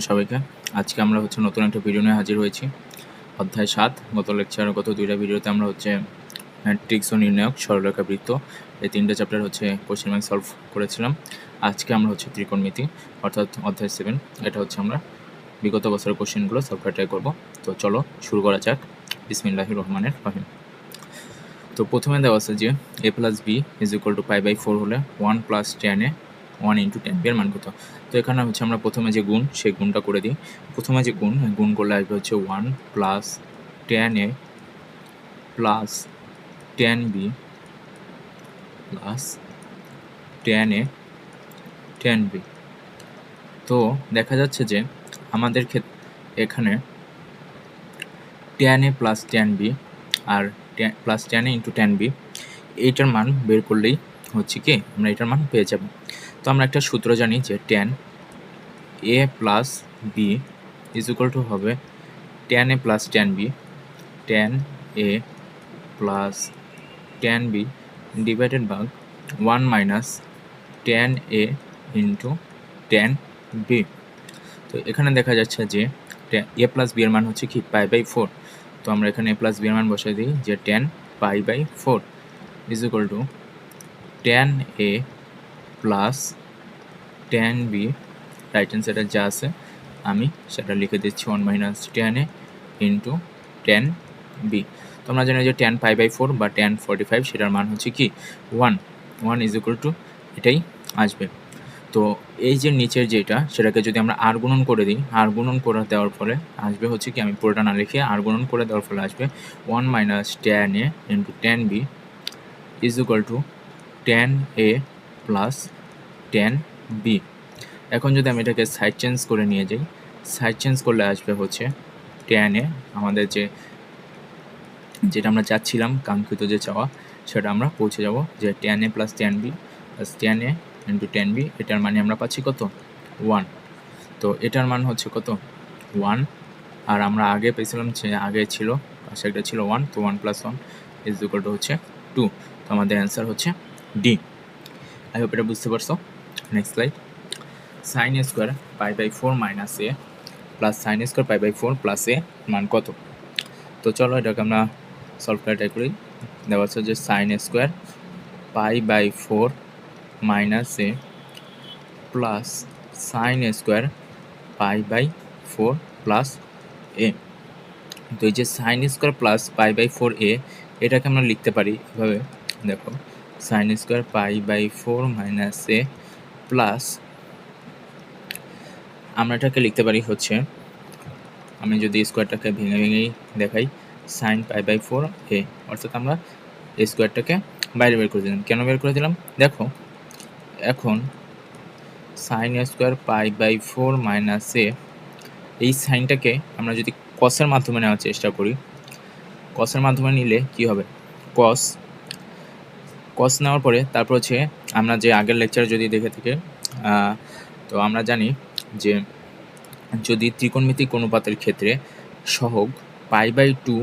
সবাইকে। আজকে আমরা নতুন একটা ভিডিও নিয়ে হাজির হয়েছি। অধ্যায় ৭। গত লেকচারে গত ২টা ভিডিওতে আমরা ম্যাট্রিক্স ও নির্ণায়ক, সরলরেখা, বৃত্ত এই ৩টে চ্যাপ্টার কোয়েশ্চেন ব্যাংক সলভ করেছিলাম। আজকে আমরা ত্রিকোণমিতি অর্থাৎ অধ্যায় 7। এটা আমরা বিগত বছরের কোয়েশ্চেনগুলো সলভ করা ট্রাই করবো। তো চলো শুরু করা যাক। বিসমিল্লাহির রহমানির রহিম। তো প্রথমে দেওয়া আছে যে a + b = π/4 হলে 1 + tan a 1 × tan b এর মান কত। তো এখানে আমরা প্রথমে যে গুণ সেই গুণটা করে দিই। প্রথমে যে গুণ করলে আসবে 1 + tan a + tan b + tan a tan b। তো দেখা যাচ্ছে যে আমাদের এখানে tan a + tan b R + tan a × tan b এইটার মান বের করলেই কি আমরা এটার মান পেয়ে যাব। তো আমরা একটা সূত্র জানি যে tan a + b = হবে tan a + tan b tan a + tan b divided by 1 - tan a × tan b। তো এখানে দেখা যাচ্ছে যে a + b এর মান কি π/4। তো আমরা এখানে a + b এর মান বসাই দিই যে tan π/4 = tan a + tan b। Right hand সাইডে যা আছে আমি সেটা লিখে দিচ্ছি 1 - tan a × tan b। তো আমরা জানি যে tan π/4 বা tan 45 সেটার মান কি 1 = এটাই আসবে। তো এই যে নিচের যেটা সেটাকে যদি আমরা আর গুণন করে দিই, আর গুণন করে দেওয়ার ফলে আসবে কি আমি পুরোটা না লিখে আর গুণন করে দেওয়ার ফলে আসবে 1 - tan a × tan b = tan a + tan b। এখন যদি আমি এটাকে সাইড চেঞ্জ করে নিয়ে যাই, সাইড চেঞ্জ করলে আসবে tan a, আমাদের যেটা আমরা চাচ্ছিলাম কাঙ্ক্ষিত যে চাওয়া সেটা আমরা পৌঁছে যাব যে tan a + tan b + tan a × tan b। এটার মানে আমরা পাচ্ছি কত 1। তো এটার মান কত 1। আর আমরা আগে পেয়েছিলাম যে আগে ছিল পাশে একটা ছিল 1। তো 1 + 1 = 2। তো আমাদের অ্যান্সার ডি। আই হোপ এটা বুঝতে পারছো। Next slide. sin a² π/4 - a + sin a² π/4 + a মান কত। তো চলো এটাকে আমরা সলভ করে ট্রাই করি। দেওয়া আছে যে sin a² π/4 - a + sin a² π/4 + a। তো এই যে sin a² + π/4 a এটাকে আমরা লিখতে পারি এভাবে, দেখো sin a² π/4 - a প্লাস আমরা এটাকে লিখতে পারি আমি যদি স্কোয়ারটাকে ভেঙে ভেঙেই দেখাই sin π/4 a, অর্থাৎ আমরা স্কোয়ারটাকে বাইরে বের করে দিলাম। কেন বের করে দিলাম দেখো, এখন sin a² π/4 - a এই সাইনটাকে আমরা যদি কসের মাধ্যমে নেওয়ার চেষ্টা করি, কসের মাধ্যমে নিলে কি হবে কস নেওয়ার পরে তারপর আমরা যে আগের লেকচারে যদি দেখে থাকে তো আমরা জানি যে যদি ত্রিকোণমিতিক অনুপাতের ক্ষেত্রে সহগ π/2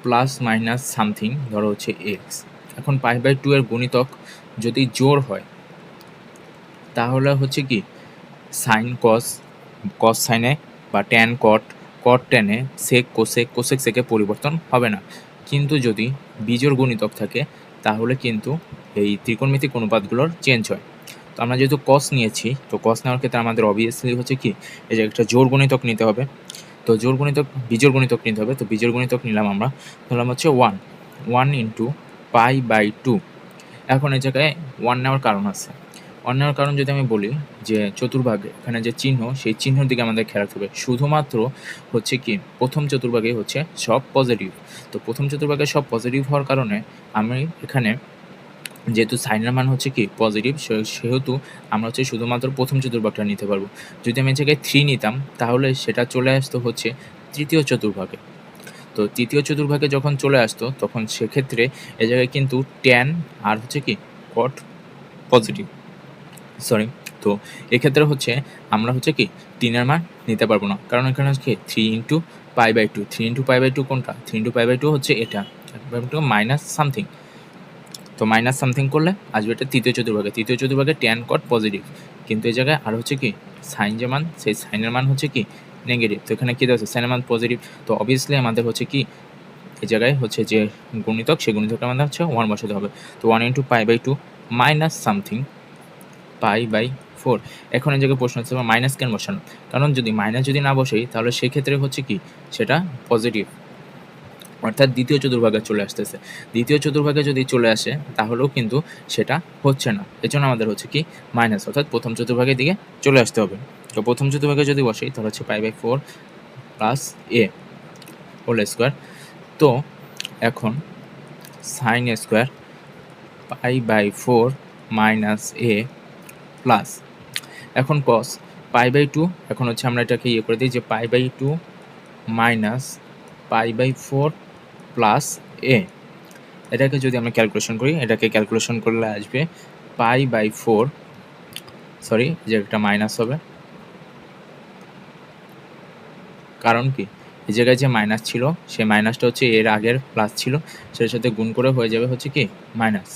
± সামথিং ধরো x, এখন π/2 এর গুণিতক যদি জোড় হয় তাহলে কি সাইন কস, কস সাইনে বা ট্যান কট, কট ট্যানে, সেক কোসেক, কোসেক সেকে পরিবর্তন হবে না। কিন্তু যদি বিজোড় গুণিতক থাকে তাহলে কিন্তু এই ত্রিকোণমিতিক অনুপাতগুলোর চেঞ্জ হয়। তো আমরা যেহেতু কস নিয়েছি, তো কস নেওয়ার ক্ষেত্রে আমাদের অবভিয়াসলি কি এই যে একটা জোড় গুণিতক নিতে হবে। তো জোড় গুণিতক বিজোড় গুণিতক নিতে হবে। তো বিজোড় গুণিতক নিলাম আমরা, ধরলাম 1 × π/2। এখন এই জায়গায় 1 নেওয়ার কারণ আছে। 1 নেওয়ার কারণ যদি আমি বলি যে চতুর্ভাগে এখানে যে চিহ্ন সেই চিহ্নের দিকে আমাদের খেয়াল রাখতে হবে। শুধুমাত্র কি প্রথম চতুর্ভাগে সব পজিটিভ। তো প্রথম চতুর্ভাগে সব পজিটিভ হওয়ার কারণে আমি এখানে যেহেতু সাইনের মান কি পজিটিভ, সেহেতু আমরা শুধুমাত্র প্রথম চতুর্ভাগটা নিতে পারবো। যদি আমি এই জায়গায় 3 নিতাম তাহলে সেটা চলে আসতো তৃতীয় চতুর্ভাগে। তো তৃতীয় চতুর্ভাগে যখন চলে আসতো তখন সেক্ষেত্রে এ জায়গায় কিন্তু ট্যান আর কি কট পজিটিভ, তো এক্ষেত্রে আমরা কি 3 এর মান নিতে পারবো না, কারণ এখানে কি 3 × π/2, 3 × π/2 কোনটা, 3 × π/2 এটা মাইনাস সামথিং। তো মাইনাস সামথিং করলে আসবে এটা তৃতীয় চতুর্ভাগে। তৃতীয় চতুর্ভাগে ট্যান কট পজিটিভ, কিন্তু এই জায়গায় আর কি সাইন যে মান, সেই সাইনের মান হচ্ছে কি নেগেটিভ। তো এখানে কী দেওয়া আছে, সাইনের মান পজিটিভ, তো অবভিয়াসলি আমাদের হচ্ছে কি এই জায়গায় হচ্ছে যে গুণিতক, সেই গুণিতকটা আমাদের হচ্ছে 1 বসাতে হবে। তো 1 ইন্টু π/2 মাইনাস সামথিং π/4। এখন এই জায়গায় প্রশ্ন হচ্ছে মাইনাস কেন বসানো, কারণ যদি মাইনাস যদি না বসাই তাহলে সেক্ষেত্রে হচ্ছে কি সেটা পজিটিভ, অর্থাৎ দ্বিতীয় চতুর্ভাগে চলে আসতেছে। দ্বিতীয় চতুর্ভাগে যদি চলে আসে তাহলেও কিন্তু সেটা হচ্ছে না, এজন্য আমাদের হচ্ছে কি মাইনাস, অর্থাৎ প্রথম চতুর্ভাগের দিকে চলে আসতে হবে। তো প্রথম চতুর্ভাগে যদি বসাই তাহলে হচ্ছে π/4 প্লাস a হোল স্কোয়ার। তো এখন sine square π/4 minus a plus, এখন কস π/2, এখন হচ্ছে আমরা এটাকে করে দিই যে π/2 মাইনাস π/4 প্লাস a। এটাকে যদি আমরা ক্যালকুলেশন করি, এটাকে ক্যালকুলেশন করলে আসবে π/4, সরি যে একটা মাইনাস হবে, কারণ কি এই জায়গায় যে মাইনাস ছিল সেই মাইনাসটা হচ্ছে এর আগের প্লাস ছিল, সেটার সাথে গুণ করে হয়ে যাবে হচ্ছে কি মাইনাস,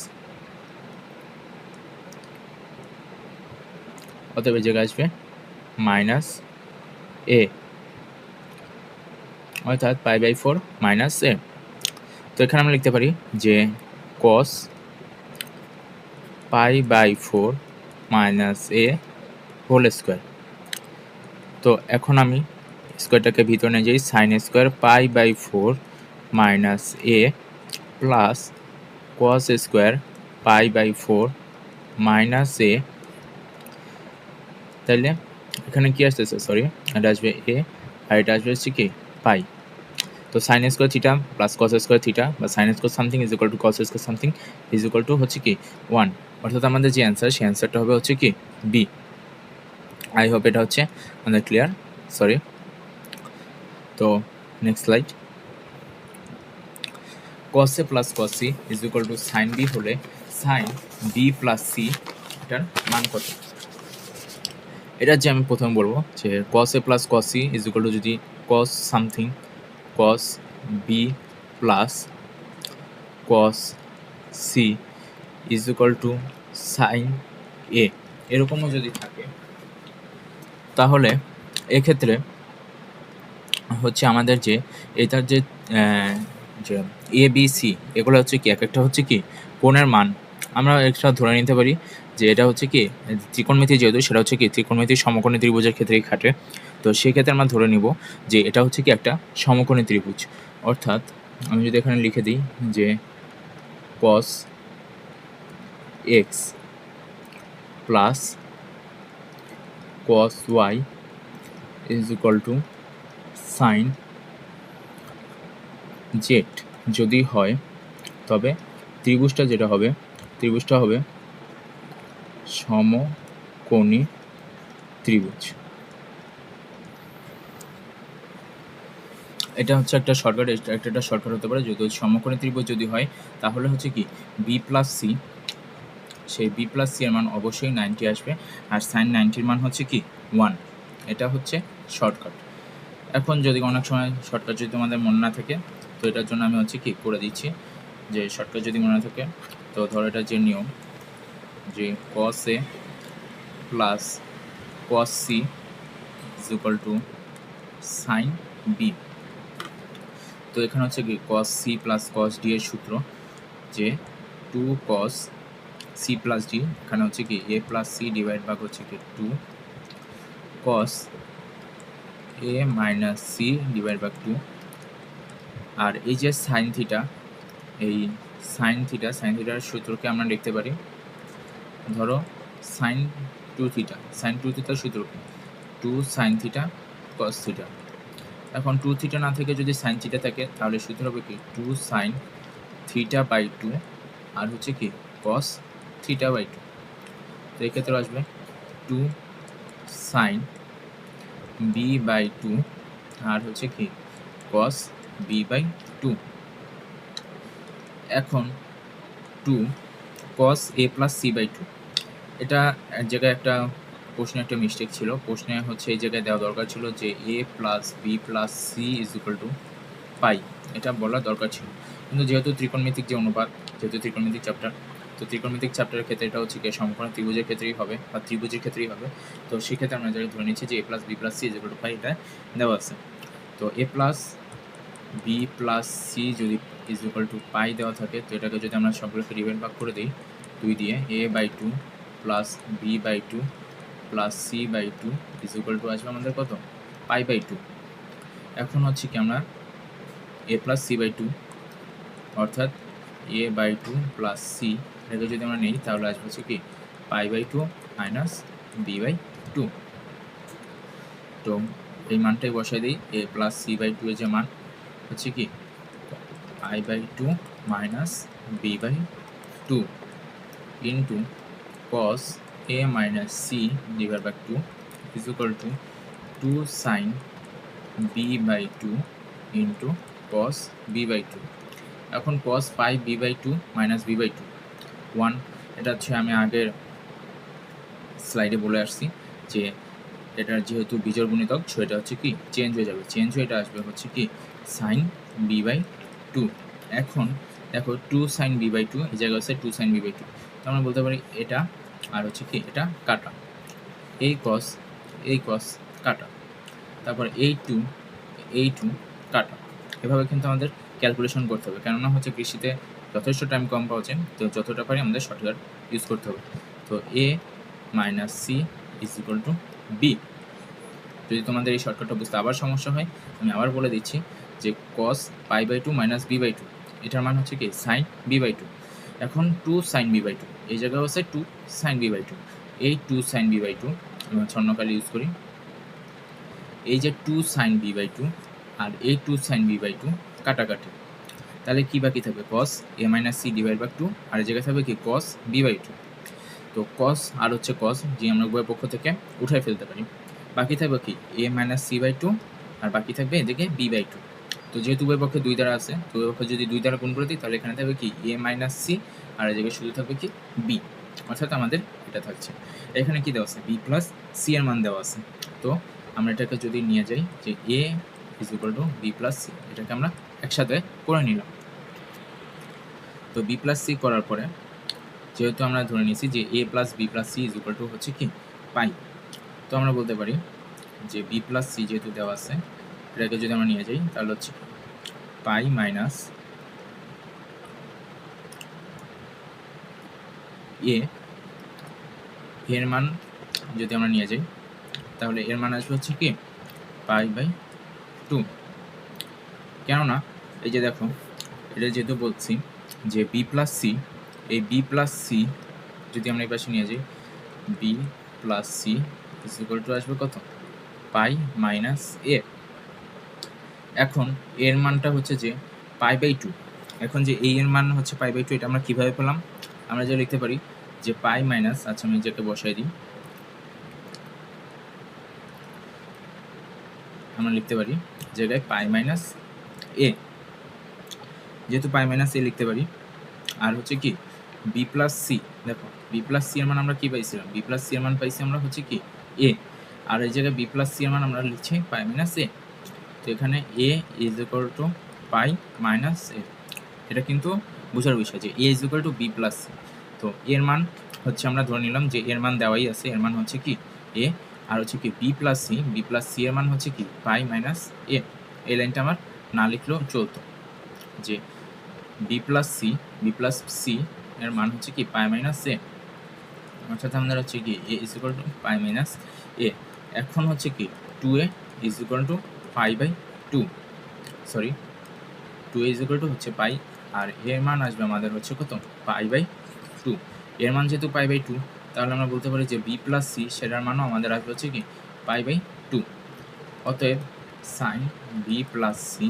অতএব এই জায়গায় আসবে মাইনাস a, অর্থাৎ π/4 মাইনাস a। তো এখানে আমরা লিখতে পারি যে cos π/4 minus a whole square. তো এখন আমি স্কোয়ারটাকে ভিতরে নিয়ে যাই, sine square π/4 minus a plus cos square π/4 minus a। তাইলে এখানে কি আসতেছে, সরি এটা আসবে a আর এটা আসবে হচ্ছে কি পাই। তো sine square theta plus cos square theta বা sine square something is equal to cos square something is equal to হচ্ছে কি 1, অর্থাৎ আমাদের যে অ্যান্সার সেই অ্যান্সারটা হবে হচ্ছে কি বি। আই হোপ এটা হচ্ছে আমাদের ক্লিয়ার, সরি। তো next slide. cos a plus cos c is equal to sine B হলে সাইন বি প্লাস সি এটার মান কত? এটা যে আমি প্রথমে বলবো যে cos a plus cos c is equal to যদি cos something cos b plus cos c is equal to sine a এরকমও যদি থাকে, তাহলে এক্ষেত্রে হচ্ছে আমাদের যে এটার যে এ বি সি এগুলো হচ্ছে কি এক একটা হচ্ছে কি কোণের মান আমরা একটা ধরে নিতে পারি যে এটা হচ্ছে কি ত্রিকোণমিতি, যেহেতু সেটা হচ্ছে কি ত্রিকোণমিতি সমকোণী ত্রিভুজের ক্ষেত্রেই খাটে। তো সেক্ষেত্রে আমরা ধরে নিব যে এটা হচ্ছে কি একটা সমকোণী ত্রিভুজ, অর্থাৎ আমি যদি এখানে লিখে দিই যে cos x plus cos y is equal to sine Z যদি হয়, তবে ত্রিভুজটা যেটা হবে ত্রিভুজটা হবে সমকোণী ত্রিভুজ। এটা হচ্ছে একটা শর্টকাট, একটা শর্টকাট হতে পারে। যদি সমকোণী ত্রিভুজ যদি হয় তাহলে হচ্ছে কি বি প্লাস সি, সেই বি প্লাস সি এর মান অবশ্যই 90 আসবে, আর সাইন 90-র মান হচ্ছে কি 1। এটা হচ্ছে শর্টকাট। এখন যদি অনেক সময় শর্টকাট যদি তোমাদের মনে না থাকে, তো এটার জন্য আমি হচ্ছে কি করে দিচ্ছি যে শর্টকাট যদি মনে না থাকে, তো ধরো এটা যে নিয়ম যে cos a plus cos c is equal to sine B. তো এখানে হচ্ছে কি cos c plus cos d এর সূত্র যে 2 cos c প্লাস d, এখানে হচ্ছে কি a প্লাস c ডিভাইড ভাগ হচ্ছে কি 2 cos a minus c divide ভাগ 2। আর এই যে সাইন থিটা, এই সাইন থিটার সূত্রকে আমরা লিখতে পারি, ধরো সাইন 2 থিটা, সাইন 2 থিটার সূত্র 2 সাইন থিটা cos থিটা। এখন 2 থিটা না থেকে যদি সাইন থিটা থাকে তাহলে সূত্র হবে কি 2 সাইন থিটা বাই 2 আর হচ্ছে কি cos থিটা বাই 2। তো এক্ষেত্রে আসবে 2 সাইন বি বাই 2 আর হচ্ছে কি cos বি বাই 2। এখন 2 cos a plus c by 2, এটা এক জায়গায় একটা প্রশ্নে একটা মিস্টেক ছিল। প্রশ্নে হচ্ছে এই জায়গায় দেওয়া দরকার ছিল যে a plus B plus C is equal to pi, এটা বলা দরকার ছিল, কিন্তু যেহেতু ত্রিকোণমিতিক যে অনুপাত, যেহেতু ত্রিকোণমিতিক চ্যাপ্টার, তো ত্রিকোণমিতিক চ্যাপ্টারের ক্ষেত্রে এটা হচ্ছে কি সমকোণ ত্রিভুজের ক্ষেত্রেই হবে বা ত্রিভুজের ক্ষেত্রেই হবে। তো সেক্ষেত্রে আমরা যেটা ধরে নিচ্ছি যে a plus B plus C equal to pi, এটা দেওয়া আছে। তো a plus B plus C যদি ইজ ইকুয়াল টু পাই দেওয়া থাকে, তো এটাকে যদি আমরা সবগুলোকে ডিভাইড ভাগ করে দিই 2 দিয়ে, a/2 plus b/2 plus c/2 is equal to আসবে আমাদের কত, পাই/2। এখন হচ্ছে কি আমরা a প্লাস c/2 অর্থাৎ a/2 প্লাস সি এটাকে যদি আমরা নিই তাহলে আসবে হচ্ছে কি পাই/2 মাইনাস b/2। তো এই মানটাই বসাই দিই, a প্লাস c/2 এর যে মান হচ্ছে কি পাই/2 minus b/2 into cos a minus c divide by 2 is equal to 2 sine b/2 into cos b/2। এখন cos পাই b/2 মাইনাস b/2 1, এটা হচ্ছে আমি আগের স্লাইডে বলে আসছি যে এটার যেহেতু বিজোড় গুণিতক সেটা হচ্ছে কি চেঞ্জ হয়ে যাবে, চেঞ্জ হয়ে এটা আসবে হচ্ছে কি সাইন b/2। এখন দেখো 2 সাইন b/2 এই জায়গায় হচ্ছে 2 সাইন b/2, তো আমরা বলতে পারি এটা আর হচ্ছে কি এটা কাটা, এই কস কাটা, তারপর এই টু কাটা। এভাবে কিন্তু আমাদের ক্যালকুলেশন করতে হবে, কেননা হচ্ছে কৃষিতে যথেষ্ট টাইম কম পাওয়া যায়, তো যতটা পারি আমাদের শর্টকাট ইউজ করতে হবে। তো a minus C is equal to B. যদি তোমাদের এই শর্টকাটটা বুঝতে আবার সমস্যা হয়, আমি আবার বলে দিচ্ছি যে cos পাই/2 মাইনাস b/2 এটার মান হচ্ছে কি সাইন b/2। এখন 2 সাইন b/2 এই জায়গায় হচ্ছে 2 সাইন b/2, এই 2 সাইন b/2 আমরা ছন্নকাল ইউজ করি, এই যে 2 সাইন b/2 আর এই 2 সাইন b/2 কাটাকাটি, তাহলে কি বাকি থাকবে cos a minus C divide by 2 আর এই জায়গায় থাকবে কি cos b/2। তো cos আর হচ্ছে cos যে আমরা উভয় পক্ষ থেকে উঠাই ফেলতে পারি, বাকি থাকবে কি a মাইনাস c/2 আর বাকি থাকবে এদিকে b/2। তো যেহেতু উভয় পক্ষে 2 দ্বারা আছে, তো উভয় পক্ষে যদি 2 দ্বারা গুণ করে দিই তাহলে এখানে থাকবে কি a মাইনাস c আর এই জায়গায় শুধু থাকবে কি b, অর্থাৎ আমাদের এটা থাকছে। এখানে কি দেওয়া আছে b প্লাস c এর মান দেওয়া আছে। তো আমরা এটাকে যদি নিয়ে যাই যে a is equal two b plus c, এটাকে আমরা একসাথে করে নিলাম। তো b প্লাস c করার পরে যেহেতু আমরা ধরে নিয়েছি যে a plus B plus C is equal to হচ্ছে কি পাই, তো আমরা বলতে পারি যে বি প্লাস সি যেহেতু দেওয়া আছে এটাকে যদি আমরা নিয়ে যাই তাহলে হচ্ছে পাই মাইনাস এ, এর মান যদি আমরা নিয়ে যাই তাহলে এর মান আসবে হচ্ছে কি পাই/2। কেননা এই যে দেখো এটা যেহেতু বলছি যে বি প্লাস সি, এই বি প্লাস সি যদি আমরা এই পাশে নিয়ে যাই B plus C is equal to আসবে কত পাই মাইনাস এ। এখন এর মানটা হচ্ছে যে পাই/2, এখন যে এই এর মান হচ্ছে পাই/2 এটা আমরা কিভাবে পেলাম, আমরা যে লিখতে পারি যে পাই মাইনাস, আচ্ছা আমি যেটা বসাই দিই, আমরা লিখতে পারি জায়গায় পাই মাইনাস এ, যেহেতু পাই মাইনাস এ লিখতে পারি। আর হচ্ছে কি বি প্লাস সি, দেখো বি প্লাস সি এর মান আমরা কি পাইছিলাম, বি প্লাস সি এর মান পাইছি আমরা হচ্ছে কি এ, আর এই জায়গায় বি প্লাস সি এর মান আমরা লিখছি পাই মাইনাস এ। তো এখানে A is equal to pi minus A, এটা কিন্তু বোঝার বিষয় যে A is equal to B plus C. তো এর মান হচ্ছে আমরা ধরে নিলাম যে এর মান দেওয়াই আছে, এর মান হচ্ছে কি এ, আর হচ্ছে কি বি প্লাস সি এর মান হচ্ছে কি পাই মাইনাস এ। এই লাইনটা আমার না লিখলেও চলতো যে বি প্লাস সি এর মান হচ্ছে কি পাই মাইনাস এ, অর্থাৎ আমাদের হচ্ছে কি A is equal to pi minus A. এখন হচ্ছে কি 2a ইজ ইকুয়াল টু পাই/2, sorry 2a is equal to হচ্ছে পাই, আর এর মান আসবে আমাদের হচ্ছে কত পাই/2। এর মান যেহেতু পাই/2 তাহলে আমরা বলতে পারি যে বি প্লাস সি সেটার মানও আমাদের আসবে হচ্ছে কি পাই/2। অতএব sine B plus C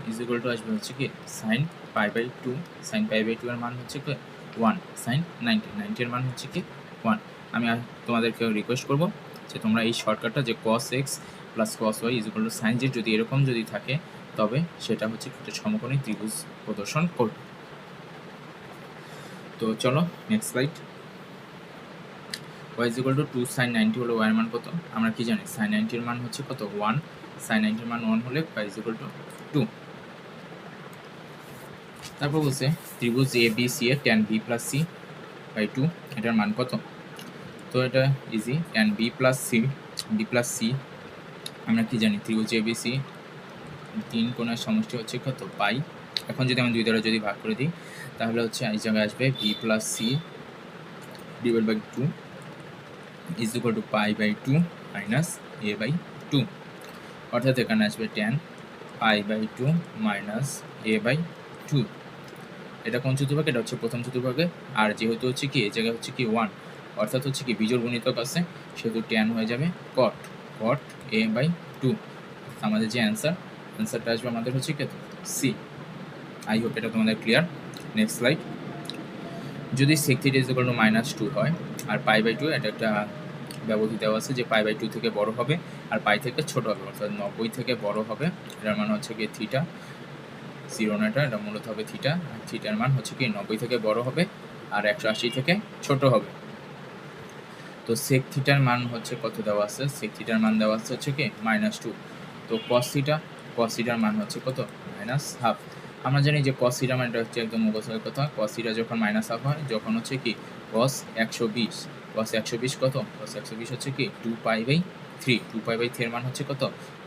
is equal to আসবে হচ্ছে কি সাইন পাই/2, সাইন পাই/2 এর মান হচ্ছে কি 1, সাইন 90 এর মান হচ্ছে কি 1। আমি তোমাদেরকে রিকোয়েস্ট করবো যে তোমরা এই শর্টকাটটা যে cos x plus cos y is equal to sine z যদি এরকম যদি থাকে তবে সেটা হচ্ছে একটা সমকোণী ত্রিভুজ প্রদর্শন করবে। তো চলো next slide. y is equal to 2 sine 90 হলো y এর মান কত, আমরা কি জানি সাইন 90 এর মান হচ্ছে কত 1, সাইন 90 এর মান 1 হলে y ইজ ইকুয়াল টু 2। তারপর বলছে ত্রিভুজ এ বি সি এর tan b plus C by two, এটার মান কত? তো এটা easy, tan B plus C আমরা কি জানি, ত্রিভুজ এবিসি 3 কোণের সমষ্টি হচ্ছে কত? পাই। এখন যদি আমি 2 দ্বারা যদি ভাগ করে দিই তাহলে হচ্ছে এই জায়গায় আসবে B plus C divide by 2 is equal to pi by 2 minus A by 2, অর্থাৎ এখানে আসবে tan pi by 2 minus A by 2। এটা কোন চতুর্ভাগ? এটা হচ্ছে প্রথম চতুর্ভাগে। আর যেহেতু হচ্ছে কি এই জায়গায় হচ্ছে কি 1, অর্থাৎ হচ্ছে কি বিজোড় গুণিতক আছে, সেহেতু ট্যান হয়ে যাবে কট এ বাই 2। আমাদের যে অ্যান্সারটা আসবে আমাদের হচ্ছে কত? সি। আই হোপ এটা তোমাদের ক্লিয়ার। Next slide. যদি sec θ ইজ ইকুয়াল টু -2 হয় আর পাই বাই 2, এটা একটা ব্যবধি দেওয়া আছে যে পাই বাই 2 থেকে বড় হবে আর পাই থেকে ছোট হবে, অর্থাৎ 90 থেকে বড় হবে, এটার মান হচ্ছে কি থিটা, 0 না, এটা মূলত হবে থিটা, আর থিটার মান হচ্ছে কি 90 থেকে বড় হবে আর 180 থেকে ছোট হবে। তো sec থিটার মান হচ্ছে কত দেওয়া আছে? sec থিটার মান দেওয়া আছে হচ্ছে কি -2। তো cos থিটার মান হচ্ছে কত? -হাফ। আমরা জানি যে cos থিটা মানটা হচ্ছে একদম মুখস্থের কথা। cos থিটা যখন -হাফ হয়, যখন হচ্ছে কি cos 120 কত? cos 120 হচ্ছে কি 2 পাই বাই 3, 2 পাই বাই 3 এর মান হচ্ছে কত?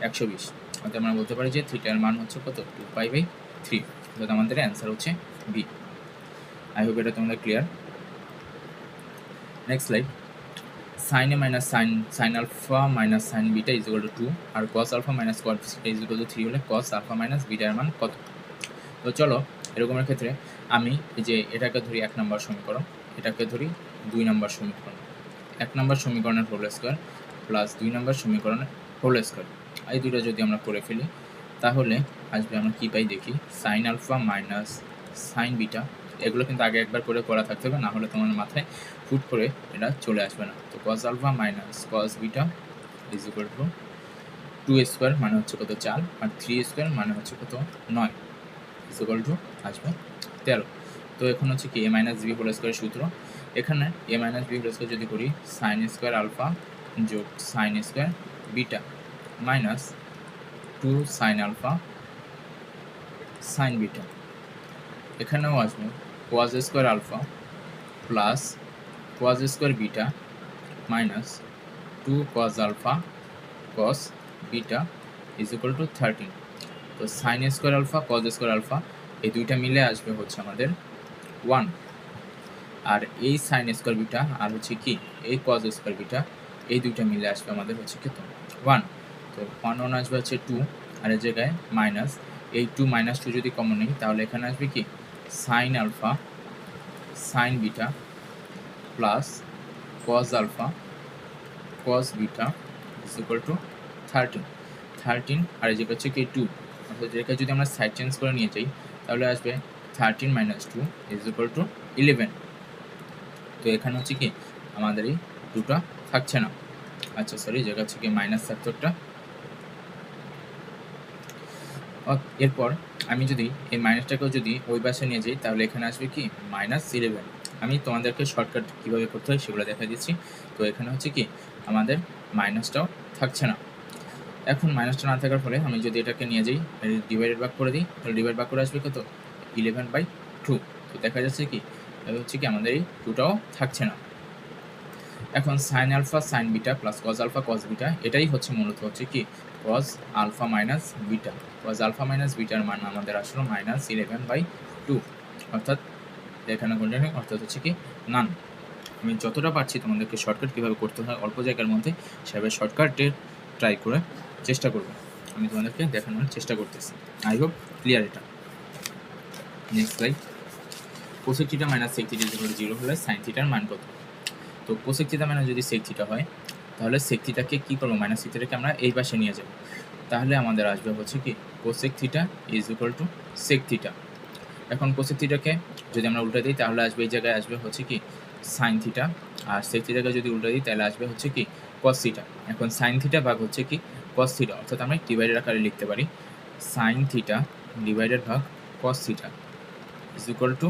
120। অর্থাৎ আমরা বলতে পারি যে থিটার মান হচ্ছে কত? 2 পাই বাই 3। অর্থাৎ আমাদের অ্যান্সার হচ্ছে বি। আই হোপ এটা তোমাদের clear. Next slide. sin a minus sin alpha minus sin beta is equal to 2 আর cos alpha minus cos beta is equal to 3 হলে cos alpha minus beta এর মান কত? তো চলো এরকমের ক্ষেত্রে আমি এই যে এটাকে ধরি 1 নম্বর সমীকরণ, এটাকে ধরি 2 নম্বর সমীকরণ। 1 নম্বর সমীকরণের হোল স্কয়ার প্লাস 2 নম্বর সমীকরণের হোল স্কয়ার, এই দুটো যদি আমরা করে ফেলি তাহলে আসবে আমরা কি পাই দেখি, sin alpha minus sin beta। এগুলো কিন্তু আগে একবার করে করা থাকতে হবে, না হলে তোমার মাথায় ফুট করে এটা চলে আসবে না। তো cos alpha minus cos beta is equal to 2 square মানে হচ্ছে কত? 4, আর 3 স্কয়ার মানে হচ্ছে কত? 9 is equal to আসবে 13। তো এখন হচ্ছে কি a minus b হোল স্কয়ারের সূত্র, এখানে a minus b হোল স্কয়ার যদি করি sin স্কয়ার আলফা যোগ sin স্কয়ার beta minus 2 sin alpha sin beta, এখানেও আসবে cos square alpha plus cos square beta minus 2 cos alpha cos beta is equal to 13। তো sin square alpha cos square alpha এই দুইটা মিলে আসবে হচ্ছে আমাদের 1, আর এই sin স্কয়ার বিটা আর হচ্ছে কি এই cos স্কয়ার বিটা এই দুইটা মিলে আসবে আমাদের হচ্ছে কত? 1। তো 1 আসবে হচ্ছে 2, আর এই জায়গায় মাইনাস, এই 2 - 2 যদি কমন নিই তাহলে এখানে আসবে কি sin alpha sin beta plus cos alpha cos beta is equal to 13, আর এই জায়গা হচ্ছে কি 2, অর্থাৎ এটাকে যদি আমরা সাইড চেঞ্জ করে নিয়ে যাই তাহলে আসবে 13 - 2 ইজ ইকুয়াল টু 11। তো এখানে হচ্ছে কি আমাদের এই 2টা থাকছে না, আচ্ছা সরি, জায়গা হচ্ছে কি মাইনাস থাকতো একটা। এরপর আমি যদি এই মাইনাসটাকেও যদি ওই পাশে নিয়ে যাই তাহলে এখানে আসবে কি -11। আমি তোমাদেরকে শর্টকাট কীভাবে করতে হয় সেগুলো দেখা দিচ্ছি। তো এখানে হচ্ছে কি আমাদের মাইনাসটাও থাকছে না। এখন মাইনাসটা না থাকার ফলে আমি যদি এটাকে নিয়ে যাই ডিভাইডেড ভাগ করে দিই তাহলে ডিভাইড ভাগ করে আসবে কত? 11/2। তো দেখা যাচ্ছে কি হচ্ছে কি আমাদের এই 2টাও থাকছে না। এখন sin alpha sin beta plus cos alpha cos beta এটাই হচ্ছে মূলত হচ্ছে কি cos alpha minus beta. cos alpha minus বিটার মান আমাদের আসলে -11/2, অর্থাৎ এখানে কোনটা নেই, অর্থাৎ হচ্ছে কি নান। আমি যতটা পারছি তোমাদেরকে শর্টকাট কীভাবে করতে হয় অল্প জায়গার মধ্যে সেভাবে শর্টকাটে ট্রাই করে চেষ্টা করবো, আমি তোমাদেরকে দেখানোর চেষ্টা করতেছি। আই হোপ ক্লিয়ার এটা। Next slide. cosec theta minus sec theta 0 হলে sin থিটার মান কত? তো cosec থিটা মানে যদি sec থিটা হয় তাহলে sec থিটাকে কী করবো, মাইনাস sec থিটাকে আমরা এই পাশে নিয়ে যাব, তাহলে আমাদের আসবে হচ্ছে কি cosec theta is equal two sec theta. এখন cosec থিটাকে যদি আমরা উল্টে দিই তাহলে আসবে এই জায়গায় আসবে হচ্ছে কি sin থিটা, আর sec থিটাকে যদি উল্টে দিই তাহলে আসবে হচ্ছে কি cos থিটা। এখন sin থিটা ভাগ হচ্ছে কি cos থিটা, অর্থাৎ আমরা ডিভাইডেড আকারে লিখতে পারি sin থিটা ডিভাইডেড ভাগ cos theta is equal two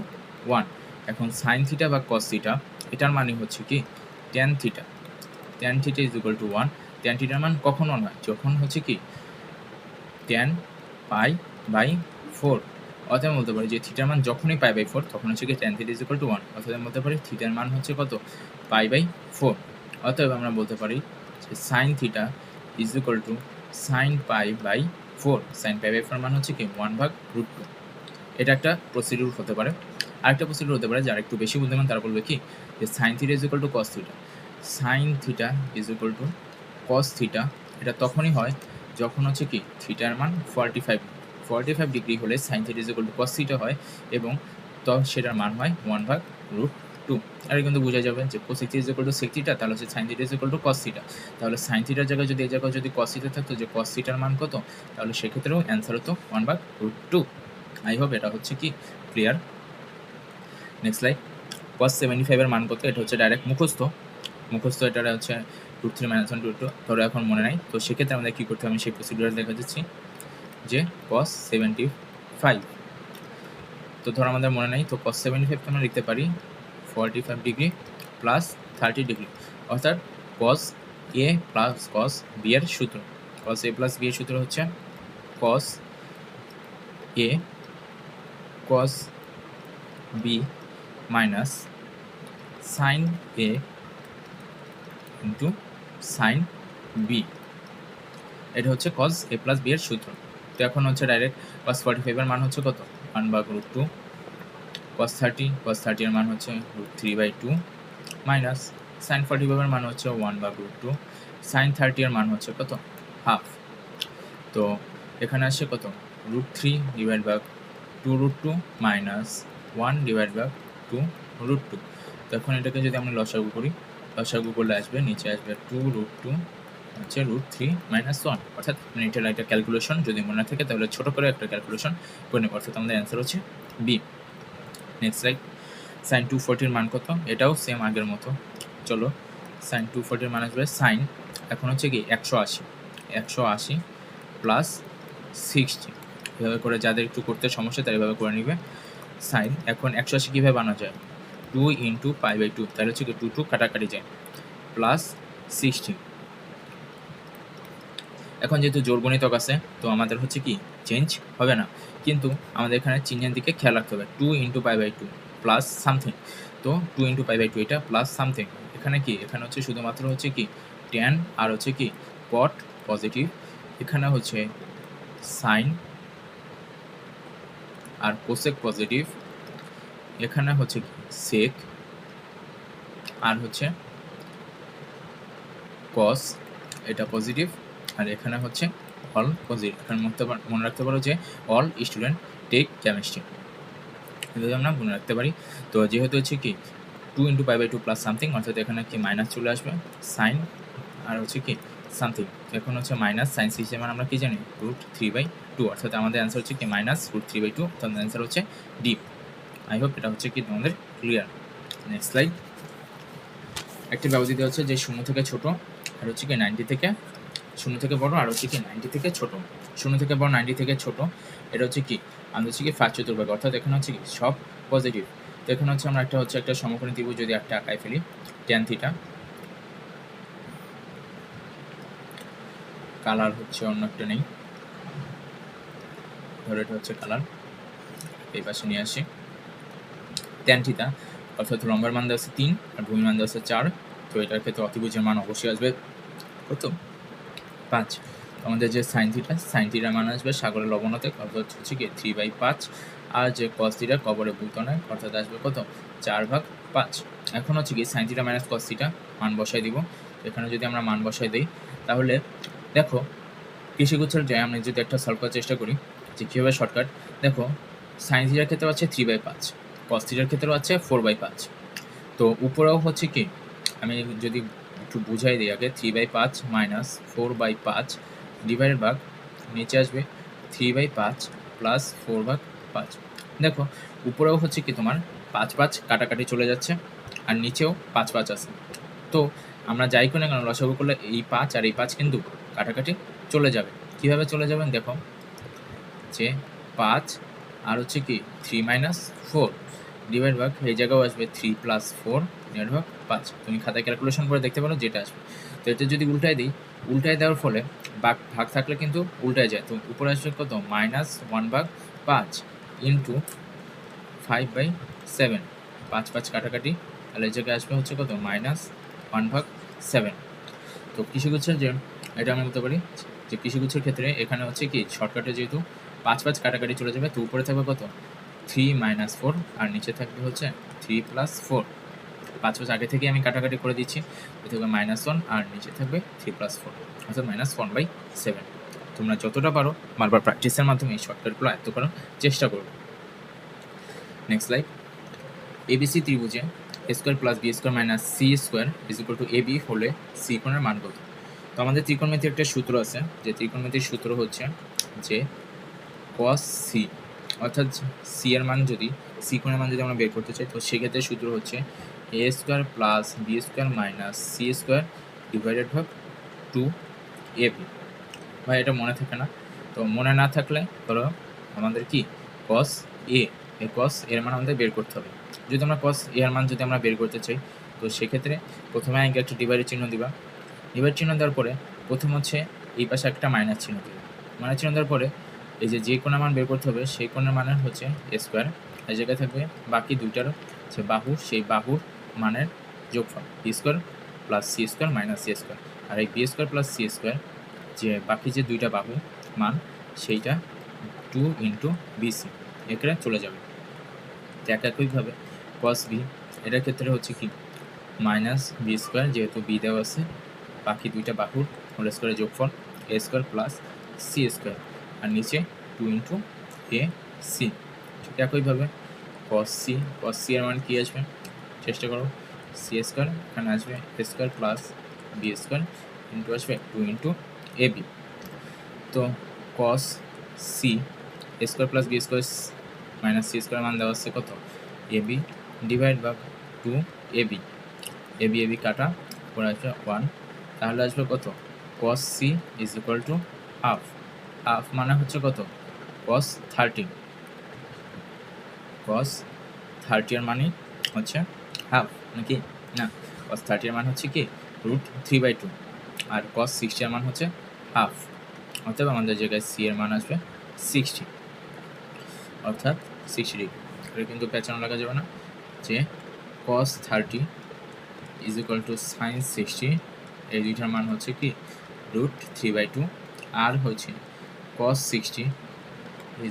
1। এখন sin থিটা বা cos থিটা এটার মানে হচ্ছে কি tan theta is equal two 1। tan থিটার মান কখন 1 হয়? যখন হচ্ছে কি tan পাই বাই 4, অতএব বলতে পারি যে থিটার মান যখনই π/4 তখন হচ্ছে কি tan θ = 1, অতএব বলতে পারি থিটার মান হচ্ছে কত π/4। অতএব আমরা বলতে পারি যে sin θ = sin π/4, sin π/4 মান হচ্ছে কি 1/√2। এটা একটা প্রসিডিউর হতে পারে। আরেকটা প্রসিডিউর হতে পারে যারা একটু বেশি বুদ্ধিমান তারা বলবে কি যে sin θ = cos θ, sin θ = cos θ। এটা তখনই হয় যখন হচ্ছে কি থিটার মান 45 ডিগ্রি হলে sin θ = cos θ হয় এবং সেটার মান হয় 1/√2। আর কিন্তু বোঝা যাবে যে cos θ = sec θ, তাহলে হচ্ছে sin θ = cos θ। তাহলে sin θ এর জায়গায় যদি এই জায়গায় যদি cos θ থাকতো যে cos θ এর মান কত, তাহলে সেক্ষেত্রেও অ্যান্সার হতো 1/√2। আই হোপ এটা হচ্ছে কি ক্লিয়ার। Next slide. cos 75 এর মান কত, এটা হচ্ছে ডাইরেক্ট মুখস্থ এটা হচ্ছে √3 - 1 √2। ধরো এখন মনে নাই, তো সেক্ষেত্রে আমাদের কী করতে হবে আমি সেই প্রসিডিউর দেখা যাচ্ছি যে cos 75। তো ধরো আমাদের মনে নাই, তো cos 75 আমরা লিখতে পারি 45 ডিগ্রি প্লাস 30 ডিগ্রি, অর্থাৎ cos a plus cos b এর সূত্র। cos a প্লাস b এর সূত্র হচ্ছে cos a cos b minus sin a into sin b। এটা হচ্ছে cos a প্লাস b এর সূত্র। তো এখন হচ্ছে ডাইরেক্ট cos 45 এর মান হচ্ছে কত 1/√2, cos 30 এর মান হচ্ছে √3/2 মাইনাস sin 45 এর মান হচ্ছে 1/√2, sin 30 এর মান হচ্ছে কত হাফ। তো এখানে আসছে কত √3/2√2 মাইনাস 1/2√2। তো এখন এটাকে যদি আমরা লসাগু করি, লসাগু করলে আসবে নিচে আসবে 2√2 হচ্ছে √3 - 1, অর্থাৎ এটা ক্যালকুলেশন যদি মনে না থাকে তাহলে ছোট করে একটা ক্যালকুলেশন করে নেব, অর্থাৎ আমাদের অ্যান্সার হচ্ছে বি। Next slide. sin 240 এর মান কত, এটাও সেম আগের মতো। চলো sin 240 এর মান আসবে সাইন, এখন হচ্ছে কি 180 প্লাস 60, এভাবে করে যাদের একটু করতে সমস্যা তারা এভাবে করে নিবে। সাইন এখন 180 কীভাবে বানানো যায় 2 × π/2, তাহলে হচ্ছে কি 2 কাটাকাটি যায় প্লাস 60। এখন যেহেতু জোড়গণিতক আছে তো আমাদের হচ্ছে কি চেঞ্জ হবে না, কিন্তু আমাদের এখানে চিহ্নের দিকে খেয়াল রাখতে হবে। 2 × π/2 প্লাস সামথিং, তো 2 × π/2 এটা প্লাস সামথিং। এখানে কি এখানে হচ্ছে শুধুমাত্র হচ্ছে কি ট্যান আর হচ্ছে কি কট পজিটিভ, এখানে হচ্ছে সাইন আর কোসেক পজিটিভ, এখানে হচ্ছে কি সেক আর হচ্ছে কস এটা পজিটিভ, আর এখানে হচ্ছে অল পজিটিভ। এখানে মনে রাখতে পারো যে অল স্টুডেন্ট টেক কেমিস্ট্রি, যদি আমরা মনে রাখতে পারি। তো যেহেতু হচ্ছে কি 2 × π/2 প্লাস সামথিং, অর্থাৎ এখানে কি মাইনাস চলে আসবে সাইন আর হচ্ছে কি সামথিং। এখন হচ্ছে মাইনাস সাইন 60 মানে আমরা কি জানি √3/2, অর্থাৎ আমাদের অ্যান্সার হচ্ছে কি মাইনাস √3/2, অর্থাৎ অ্যান্সার হচ্ছে ডি। আই হোপ এটা হচ্ছে কি তোমাদের ক্লিয়ার। Next slide. একটি ব্যবস্থিত হচ্ছে যে 0 থেকে ছোট আর হচ্ছে কি 90 থেকে 0 থেকে বড় আর হচ্ছে কি 90 থেকে ছোট। 0 থেকে বড় 90 থেকে ছোট, এটা হচ্ছে কি আমাদের হচ্ছে কি 5 চতুর্ভাগ, অর্থাৎ এখানে হচ্ছে কি সব পজিটিভ। তো এখানে হচ্ছে আমরা একটা সমকোণী ত্রিভুজ যদি একটা আঁকায় ফেলি tan θ, কালার হচ্ছে অন্য একটা নেই, ধরো এটা হচ্ছে কালার, এই পাশে নিয়ে আসি tan θ, অর্থাৎ লম্বার মান দেওয়া আছে 3 আর ভূমির মান দেওয়া আছে 4। তো এটার ক্ষেত্রে অতিভুজের মান অবশ্যই আসবে কত 5। আমাদের যে সাইন থিটার মান আসবে সাগরের লবণতে, অর্থাৎ হচ্ছে কি 3/5, আর যে কস থিটা কবরে ভূতনায়, অর্থাৎ আসবে কত 4/5। এখন হচ্ছে কি sine theta minus cos theta মান বসাই দিব। এখানে যদি আমরা মান বসাই দিই তাহলে দেখো কৃষিগুচ্ছের যে আমি যদি একটা সলভ করার চেষ্টা করি যে কীভাবে শর্টকাট, দেখো সাইন থিটার ক্ষেত্রে আছে 3/5, কস থিটার ক্ষেত্রেও আছে 4/5। তো উপরেও হচ্ছে কি আমি যদি একটু বুঝাই দিই আগে 3/5 মাইনাস 4/5 ডিভাইডেড ভাগ নিচে আসবে 3/5 প্লাস 4/5। দেখো উপরেও হচ্ছে কি তোমার 5 কাটাকাটি চলে যাচ্ছে আর নিচেও 5 আছে। তো আমরা যাই কোনো কেন লসাগু করলে এই 5 আর এই 5 কিন্তু কাটাকাটি চলে যাবে। কীভাবে চলে যাবেন দেখো যে 5 আর হচ্ছে কি 3 - 4 ডিভাইড ভাগ এই জায়গাও আসবে 3 + 4 ডিভাইড ভাগ 5। তুমি খাতায় ক্যালকুলেশন করে দেখতে পারো যেটা আসবে। তো এটা যদি উল্টায় দিই, উল্টায় দেওয়ার ফলে ভাগ থাকলে কিন্তু উল্টায় যায়, তো উপরে আসবে কত -1/5 ইন্টু 5/7, 5 কাটাকাটি, তাহলে এই জায়গায় আসবে হচ্ছে কত -1/7। তো কৃষিগুচ্ছের যে এটা আমি বলতে পারি যে কৃষিগুচ্ছের ক্ষেত্রে এখানে হচ্ছে কি শর্টকাটে যেহেতু 5 কাটাকাটি চলে যাবে, তো উপরে থাকবে কত 3 - 4 আর নিচে থাকবে হচ্ছে 3 + 4। 5 আগে থেকে আমি কাটাকাটি করে দিচ্ছি, তো থাকবে -1 আর নিচে থাকবে 3 + 4 অর্থাৎ -1/7। তোমরা যতটা পারো বারবার প্র্যাকটিসের মাধ্যমে এই শর্টকাটগুলো আয়ত্ত করার চেষ্টা করবে। Next slide. এবিসি ত্রিভুজে a² + b² - c² = ab হলে c কোণের মান কত? তো আমাদের ত্রিকোণমিতির একটা সূত্র আছে, যে ত্রিকোণমিতির সূত্র হচ্ছে যে cos c, অর্থাৎ c এর মান যদি c কোণের মান যদি আমরা বের করতে চাই, তো সেক্ষেত্রে সূত্র হচ্ছে a² + b² - c² / 2ab। ভাই এটা মনে থাকে না, তো মনে না থাকলে ধরো আমাদের কি cos a, এই cos এর মান আমাদের বের করতে হবে। যদি আমরা cos a এর মান যদি আমরা বের করতে চাই, তো সেক্ষেত্রে প্রথমে আগে একটা ডিভাইডের চিহ্ন দিবা। ডিভাইড চিহ্ন দেওয়ার পরে প্রথম হচ্ছে এই পাশে একটা মাইনাস চিহ্ন দিবা। মাইনাস চিহ্ন দেওয়ার পরে এই যে কোণের মান বের করতে হবে সেই কোণের মানের হচ্ছে a², এই জায়গায় থাকবে বাকি দুইটার যে বাহু, সেই বাহুর মানের যোগফল b² + c² - c², আর এই b² + c² যে বাকি যে দুইটা বাহু মান সেইটা 2 × bc এখানে চলে যাবে। তো একইভাবে cos b এটার ক্ষেত্রে হচ্ছে কি -b², যেহেতু b দেওয়া আছে, বাকি দুইটা বাহুর হোল স্কোয়ারের যোগফল a² + c², আর নিচে 2 × ac। ঠিক একইভাবে cos c এর মান কি আসবে চেষ্টা করো, c² এখানে আসবে a² + b² ইন্টু আসবে 2 × ab। তো cos c a² + b² - c² মান দেওয়া আছে কত ab / 2ab। ab কাটা পরে আসবে 1, তাহলে আসবে কত cos c = হাফ। হাফ মানে হচ্ছে কত cos 30। cos 30 এর মানে হচ্ছে হাফ নাকি না, cos 30 এর মান হচ্ছে কি √3/2, আর cos 60 এর মান হচ্ছে হাফ। অতএব আমাদের জায়গায় c এর মান আসবে 60, অর্থাৎ 60 ডিগ্রি। এটা কিন্তু পেঁচানো লাগা যাবে না, যে cos 30 = sin 60, এই দুইটার মান হচ্ছে কি √3/2, আর হচ্ছে cos 60 =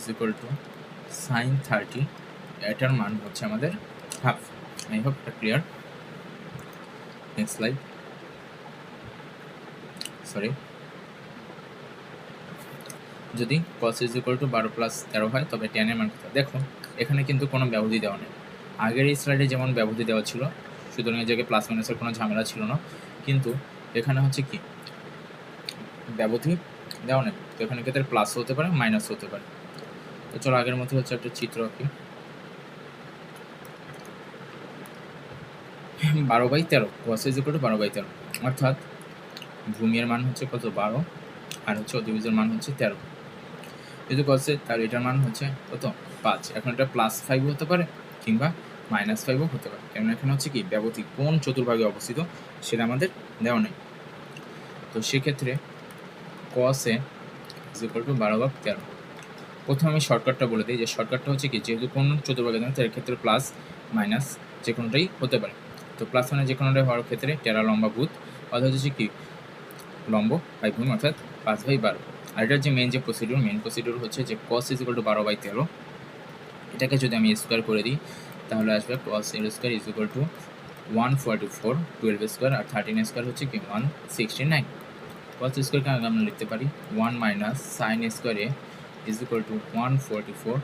sin 30, এটার মান হচ্ছে আমাদের হাফ। আই হোপ এটা ক্লিয়ার। Next slide. সরি, যদি cos = 12 + 13 হয় তবে tan এর মান কত? দেখো এখানে কিন্তু কোনো ব্যবধি দেওয়া নেই। আগের এই স্লাইডে যেমন ব্যবধি দেওয়া ছিল, সুতরাং এই জায়গায় প্লাস মাইনাসের কোনো ঝামেলা ছিল না, কিন্তু এখানে হচ্ছে কি ব্যবধি দেওয়া নেই, তো এখানে ক্ষেত্রে প্লাস হতে পারে মাইনাস হতে পারে। তো চলো আগের মতো হচ্ছে একটা চিত্র আঁকি। 12/13, cos = 12/13, অর্থাৎ ভূমির মান হচ্ছে কত 12 আর হচ্ছে অতিভুজের মান হচ্ছে 13। যেহেতু cos তার এটার মান হচ্ছে কত 5। এখন এটা +5 হতে পারে কিংবা -5ও হতে পারে, কারণ এখানে হচ্ছে কি ব্যবধি কোন চতুর্ভাগে অবস্থিত সেটা আমাদের দেওয়া নেই। তো সেক্ষেত্রে cos a = 12/13। প্রথমে আমি শর্টকাটটা বলে দিই, যে শর্টকাটটা হচ্ছে কি যেহেতু কোন চতুর্ভাগে দেওয়া এর ক্ষেত্রে প্লাস মাইনাস যে কোনোটাই হতে পারে। তো প্লাস মানে যে কোনোটাই হওয়ার ক্ষেত্রে টেরা লম্বা ভূত, অর্থাৎ হচ্ছে কি লম্ব বাই ভূমি, অর্থাৎ 5/12। আর এটার যে মেন প্রসিডিউর হচ্ছে যে cos = 12/13, এটাকে যদি আমি স্কোয়ার করে দিই তাহলে আসবে cos a² = 144, 12² আর 13² হচ্ছে কি 169। cos স্কোয়ারকে আগে আমরা লিখতে পারি 1 - sin স্কোয়ার a = 144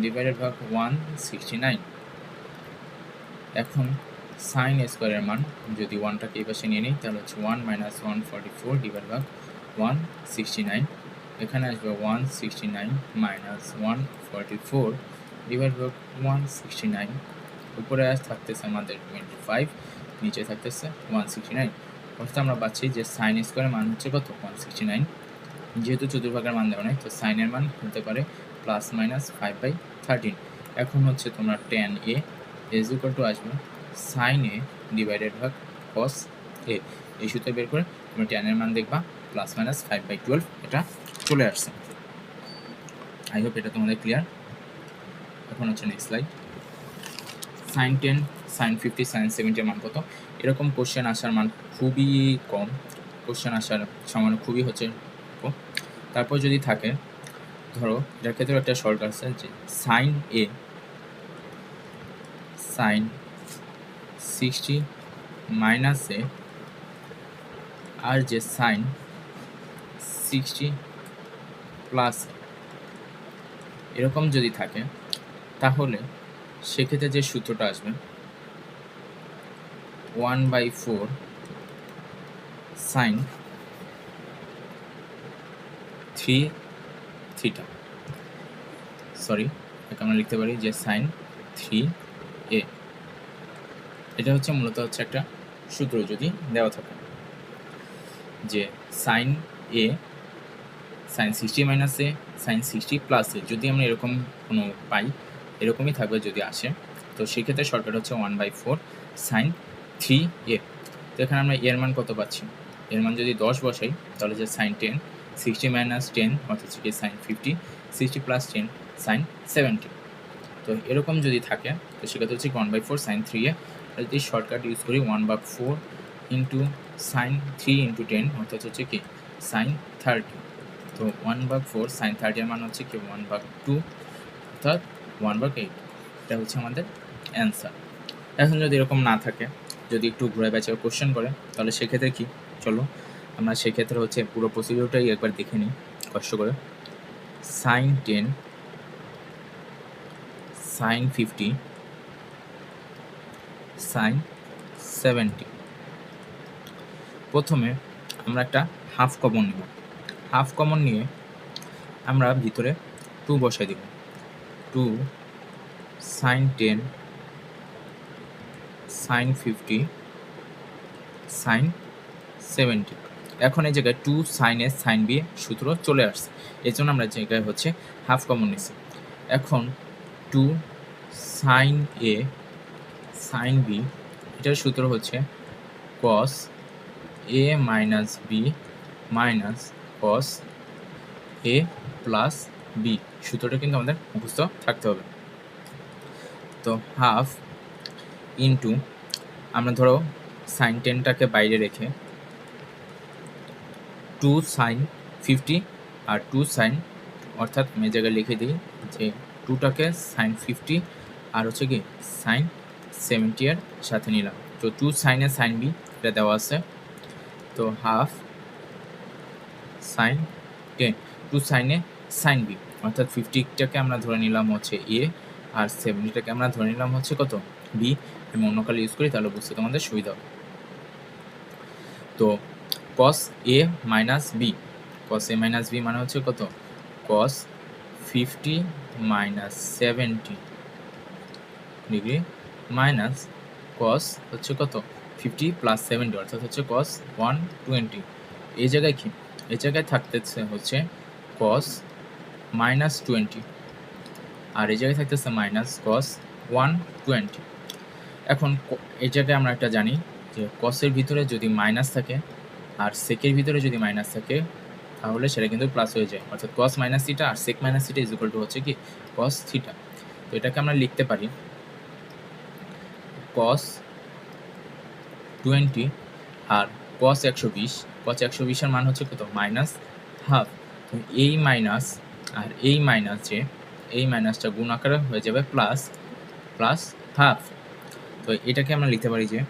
/ 169। এখন sin স্কোয়ারের মান যদি 1টাকে এই পাশে নিয়ে নিই তাহলে হচ্ছে 1 - 144 / 169, এখানে আসবে 169 - 144 / 169, উপরে থাকতেছে আমাদের 25, নিচে থাকতেছে 169, অর্থাৎ আমরা পাচ্ছি যে sin স্কোয়ারের মান হচ্ছে কত 169। যেহেতু চতুর্ভাগের মান দেওয়া নেই, তো সাইনের মান হতে পারে +-5/13। এখন হচ্ছে তোমরা tan a = আসবে sin a / cos a, এই সূত্র বের করে তোমরা tan এর মান দেখবা +-5/12 এটা চলে আসছে। আই হোপ এটা তোমাদের ক্লিয়ার। এখন হচ্ছে next slide. Sine 10, sine 50, sine 70 এর মান কত? এরকম কোশ্চেন আসার মান খুবই কম, কোশ্চেন আসার সম্ভাবনা খুবই হচ্ছে কম। তারপর যদি থাকে, ধরো এটার ক্ষেত্রেও একটা শর্টকাট আছে যে সাইন এ সাইন 60 মাইনাস এ আর যে সাইন 60 প্লাস এরকম যদি থাকে, তাহলে সেক্ষেত্রে যে সূত্রটা আসবে 1/4 সাইন 3 থিটা, সরি এটাকে আমরা লিখতে পারি যে সাইন 3a। এটা হচ্ছে মূলত হচ্ছে একটা সূত্র যদি দেওয়া থাকে যে সাইন এ সাইন 60 মাইনাস এ সাইন 60 প্লাস এ, যদি আমরা এরকম কোনো পাই, এরকমই থাকবে যদি আসে, তো সেক্ষেত্রে শর্টকাট হচ্ছে 1/4 সাইন 3a। তো এখানে আমরা এর মান কত পাচ্ছি? এর মান যদি 10 বসাই, তাহলে যে সাইন 10 60 মাইনাস 10 অর্থাৎ হচ্ছে কি সাইন 50, 60 প্লাস 10 সাইন 70। তো এরকম যদি থাকে, তো সেক্ষেত্রে হচ্ছে 1/4 সাইন 3a। যদি শর্টকাট ইউজ করি 1/4 ইন্টু সাইন 3 ইন্টু 10 অর্থাৎ হচ্ছে কি সাইন 30। তো 1/4 সাইন 30 এর মান হচ্ছে কি 1/2 অর্থাৎ 1/8। এটা হচ্ছে আমাদের অ্যান্সার। এখন যদি এরকম না থাকে, যদি একটু ঘুরে বেঁচে কোশ্চেন করে, তাহলে সেক্ষেত্রে কি, চলো আমরা সেক্ষেত্রে হচ্ছে পুরো প্রসিডিউরটাই একবার দেখে নিই কষ্ট করে। Sine 10 sine 50 sine 70। প্রথমে আমরা একটা হাফ কমন নেব, হাফ কমন নিয়ে আমরা ভিতরে 2 বসাই দেব। 2 সাইন 10 সাইন 50 সাইন 70। এখন এই জায়গায় 2 সাইন এ সাইন বি সূত্র চলে আসছে, এই জন্য আমরা জায়গায় হচ্ছে হাফ কমন নিছি। এখন 2 সাইন এ সাইন বি, এটার সূত্র হচ্ছে কস এ মাইনাস বি মাইনাস কস এ প্লাস বি। সূত্রটা কিন্তু আমাদের মুখস্থ থাকতে হবে। তো হাফ ইন্টু, আমরা ধরো সাইন 10টাকে বাইরে রেখে 2 সাইন 50 আর 2 সাইন, অর্থাৎ আমি জায়গায় লিখে দিই যে 2টাকে সাইন 50 আর হচ্ছে কি সাইন 70 এর সাথে নিলাম। তো 2 সাইনে সাইন বি এটা দেওয়া আছে, তো হাফ সাইন 10 2 সাইনে সাইন বি অর্থাৎ 50টাকে আমরা ধরে নিলাম হচ্ছে এ আর 70টাকে আমরা ধরে নিলাম হচ্ছে কত বি। আমি অন্য কালে ইউজ করি তাহলে বুঝতে তোমাদের সুবিধা হবে। তো কস এ মাইনাস বি, কস এ মাইনাস বি মানে হচ্ছে কত কস 50 মাইনাস 70 ডিগ্রি মাইনাস কস হচ্ছে কত 50 প্লাস 70 অর্থাৎ হচ্ছে কস 120। এই জায়গায় কি, এই জায়গায় থাকতেছে হচ্ছে কস মাইনাস 20 আর এই জায়গায় থাকতেছে মাইনাস কস 120। এখন এই জায়গায় আমরা একটা জানি যে কসের ভিতরে যদি মাইনাস থাকে আর সেকের ভিতরে যদি মাইনাস থাকে, তাহলে সেটা কিন্তু প্লাস হয়ে যায়, অর্থাৎ কস মাইনাস থিটা আর sec minus theta is equal to হচ্ছে কি কস থিটা। তো এটাকে আমরা লিখতে পারি কস 20 আর কস 120, কস 120 এর মান হচ্ছে কত মাইনাস হাফ। এই মাইনাস আর এই মাইনাস, যে এই মাইনাসটা গুণ আকারে হয়ে যাবে প্লাস প্লাস হাফ। তো এটাকে আমরা লিখতে পারি যে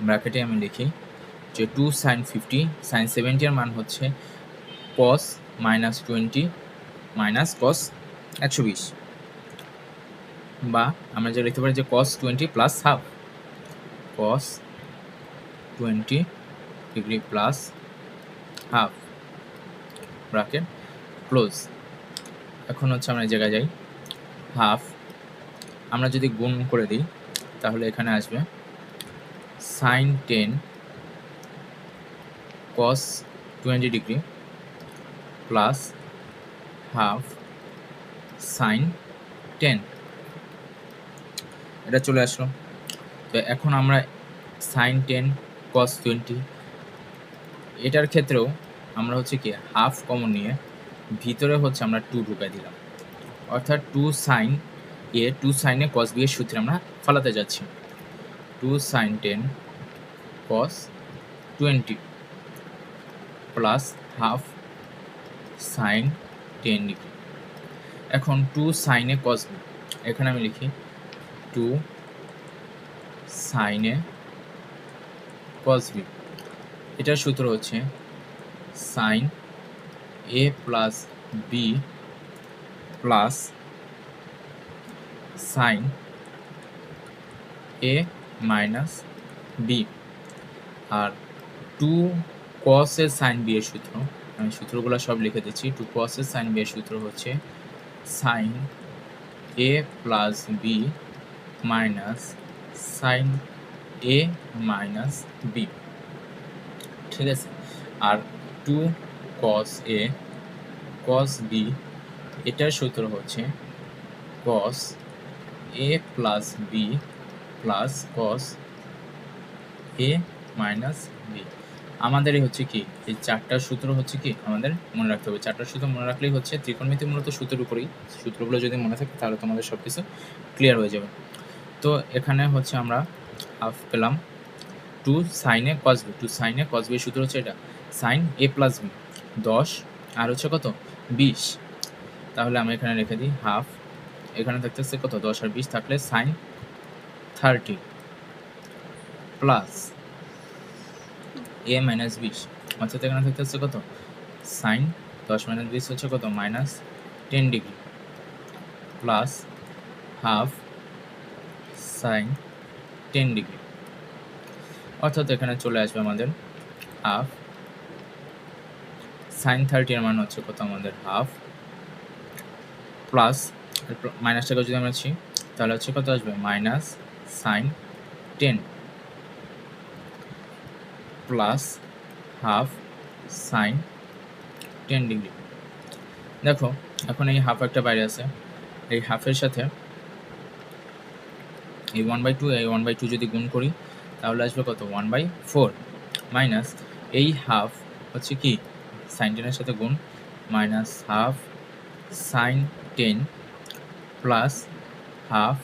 ব্র্যাকেটে আমি লিখি যে 2 সাইন 50 সাইন 70 এর মান হচ্ছে কস মাইনাস 20 মাইনাস কস 120, বা আমরা যে লিখতে পারি যে কস 20 প্লাস হাফ, কস 20 degree plus half bracket close. এখন হচ্ছে আমরা এই জায়গায় যাই, হাফ আমরা যদি গুণ করে দিই তাহলে এখানে আসবে সাইন 10 কস 20 ডিগ্রি প্লাস হাফ সাইন 10, এটা চলে আসলো। তো এখন আমরা সাইন 10 কস 20 এটার ক্ষেত্রেও আমরা হচ্ছে কি হাফ কমন নিয়ে ভিতরে হচ্ছে আমরা 2 ঢুকাই দিলাম, অর্থাৎ 2 sin a 2 sin a cos b এর সূত্রে আমরা ফলাতে যাচ্ছি। 2 sin 10 cos 20 plus half sin 10 degree. এখন 2 sin a cos b, এখানে আমি লিখি 2 sin a cos b, এটার সূত্র হচ্ছে sin a plus b plus sin a minus b, আর 2 cos এর sin b এর সূত্র, আমি সূত্রগুলো সব লিখে দিচ্ছি। 2 cos এর sin b এর সূত্র হচ্ছে sin a plus b minus sin a minus b, ঠিক আছে। আর 2 cos a cos b, এটার সূত্র হচ্ছে cos a plus b plus cos a minus b। আমাদের হচ্ছে কি এই চারটার সূত্র হচ্ছে কি আমাদের মনে রাখতে হবে। চারটার সূত্র মনে রাখলেই হচ্ছে, ত্রিকোণমিতি মূলত সূত্রের উপরেই, সূত্রগুলো যদি মনে থাকে তাহলে তোমাদের সব কিছু ক্লিয়ার হয়ে যাবে। তো এখানে হচ্ছে আমরা হাফ পেলাম 2 sin a cos b, 2 sin a cos b এর সূত্র হচ্ছে এটা sin a প্লাস b 10 আর হচ্ছে কত 20, তাহলে আমি এখানে রেখে দিই হাফ, এখানে থাকতেছে কত 10 আর 20 থাকলে sin 30 প্লাস a মাইনাস 20, অর্থাৎ এখানে থাকতেছে কত sin 10 মাইনাস 20 হচ্ছে কত minus 10 degree plus half sin 10 degree, অর্থাৎ এখানে চলে আসবে আমাদের হাফ sin 30 এর মান হচ্ছে কত আমাদের হাফ প্লাস মাইনাসটাকে যদি আমরা আছি তাহলে হচ্ছে কত আসবে minus sin 10 plus half sin 10 degree. দেখো এখন এই হাফ একটা বাইরে আছে, এই হাফের সাথে এই 1/2, এই 1/2 যদি গুণ করি তাহলে আসবে কত 1/4 মাইনাস এই হাফ হচ্ছে কি sin 10 এর সাথে গুণ minus half sin 10 plus half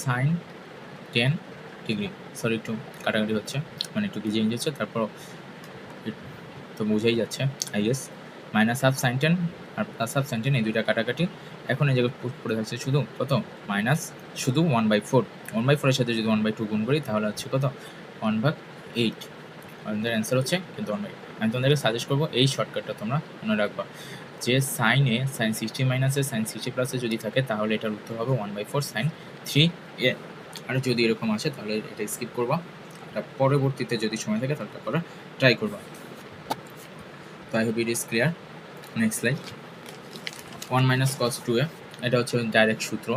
sin 10 degree. Sorry একটু কাটাকাটি হচ্ছে, মানে একটু ভিজে হচ্ছে, তারপর তো বোঝাই যাচ্ছে I guess. Minus half sin 10 আর প্লাস হাফ sin 10, এই দুইটা কাটাকাটি। এখন এই জায়গায় পড়ে থাকছে শুধু কত মাইনাস শুধু 1/4, 1/4 এর সাথে যদি 1/2 গুণ করি তাহলে হচ্ছে কত 1/8, আমাদের অ্যান্সার হচ্ছে কিন্তু 1/8। আমি তোমাদেরকে সাজেস্ট করবো এই শর্টকাটটা তোমরা মনে রাখবা, যে sin a sin 60 minus A sin 60 প্লাসে যদি থাকে তাহলে এটার উত্তর হবে 1/4 sin 3a, আর যদি এরকম আসে তাহলে এটা স্কিপ করবা, এটা পরবর্তীতে যদি সময় থাকে তাহলে করা ট্রাই করবা। তো I hope it is clear. Next slide. 1 minus cos 2a, এটা হচ্ছে ডাইরেক্ট সূত্র।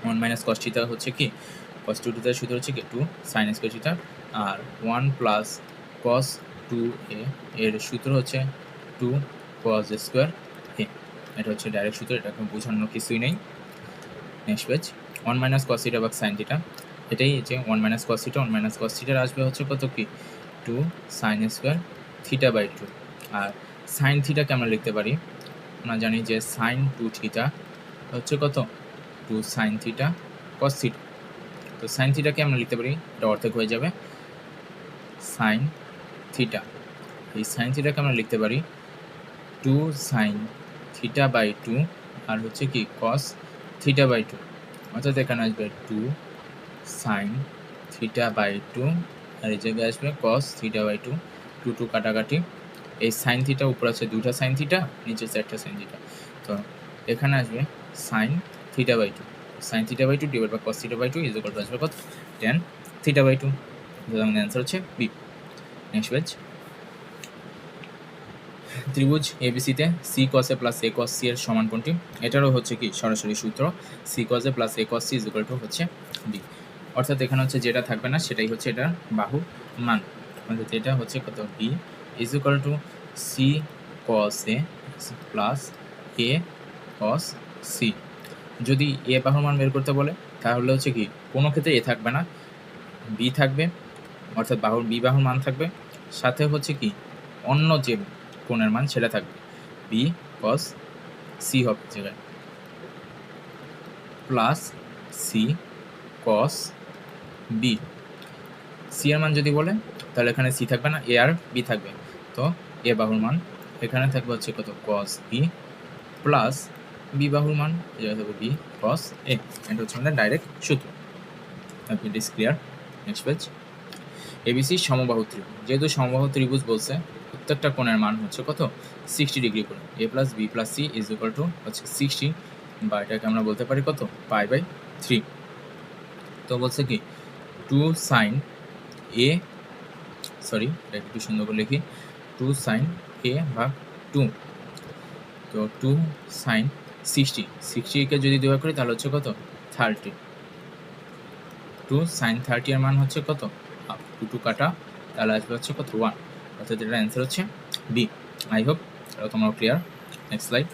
1 মাইনাস cos থিটা হচ্ছে কি cos 2 থিটার সূত্র হচ্ছে কি 2 sin স্কয়ার থিটা, আর 1 প্লাস cos 2a এর সূত্র হচ্ছে 2 cos স্কয়ার a, এটা হচ্ছে ডাইরেক্ট সূত্র, এটাকে বোঝানোর কিছুই নেই। Next page. 1 minus cos theta বা sin থিটা, এটাই যে 1 minus cos theta, 1 minus cos থিটার আসবে হচ্ছে কত কি 2 sin স্কয়ার থিটা বাই 2, আর sin থিটাকে আমরা লিখতে পারি, আমরা জানি যে sin 2 থিটা হচ্ছে কত 2 sin থিটা cos থিটা, তো sin থিটাকে আমরা লিখতে পারি, এটা অর্ধেক হয়ে যাবে sin থিটা, এই sin থিটাকে আমরা লিখতে পারি 2 sin থিটা বাই 2 আর হচ্ছে কি cos থিটা বাই 2, অর্থাৎ এখানে আসবে 2 sin থিটা বাই 2 আর এই জায়গায় আসবে cos থিটা বাই 2, 2 2 কাটাকাটি, এই sin থিটা উপরে আছে দুইটা sin থিটা, নিচে আছে একটা sin থিটা, তো এখানে আসবে sin theta by 2, sin theta by 2 divide by cos theta by 2 is equal to আসবে কত tan থিটা বাই 2, তাহলে আমাদের অ্যান্সার হচ্ছে বি। Next page. ত্রিভুজ এবিসিতে C cos a plus a cos c এর সমান কোনটি, এটারও হচ্ছে কি সরাসরি সূত্র c cos a plus a cos c is equal to হচ্ছে বি, অর্থাৎ এখানে হচ্ছে যেটা থাকবে না সেটাই হচ্ছে এটার বাহুর মান, অর্থাৎ এটা হচ্ছে কত b is equal to c cos a plus a cos c। যদি এ বাহুর মান বের করতে বলে তাহলে হচ্ছে কি কোনো ক্ষেত্রে এ থাকবে না, বি থাকবে, অর্থাৎ বাহুর বি বাহুর মান থাকবে, সাথে হচ্ছে কি অন্য যে কোণের মান সেটা থাকবে। বি কস সি হবে জায়গায় plus c cos b. C এর মান যদি বলে তাহলে এখানে সি থাকবে না, এ আর বি থাকবে। তো এ বাহুর মান এখানে থাকবে হচ্ছে কত কস বি প্লাস বি বাহুর মান এটা থাকবে বি কস এ। এটা হচ্ছে আমাদের ডাইরেক্ট সূত্র। It is clear. Next page. ABC সমবাহু ত্রিভুজ। যেহেতু সমবাহু ত্রিভুজ বলছে প্রত্যেকটা কোণের মান হচ্ছে কত 60 ডিগ্রি করে। A plus B plus C is equal to হচ্ছে 60, বা এটাকে আমরা বলতে পারি কত π/3। তো বলছে কি 2 sin এ, সরি এটা একটু সুন্দর করে লিখি, 2 sin a ভাগ 2। তো 2 sin 60কে যদি দেওয়া করি তাহলে হচ্ছে কত 30। 2 sin 30 এর মান হচ্ছে কত 2 কাটা, তাহলে আসবে হচ্ছে কত 1। অর্থাৎ এটার অ্যান্সার হচ্ছে বি। আই হোপ এটা তোমরা clear. Next slide.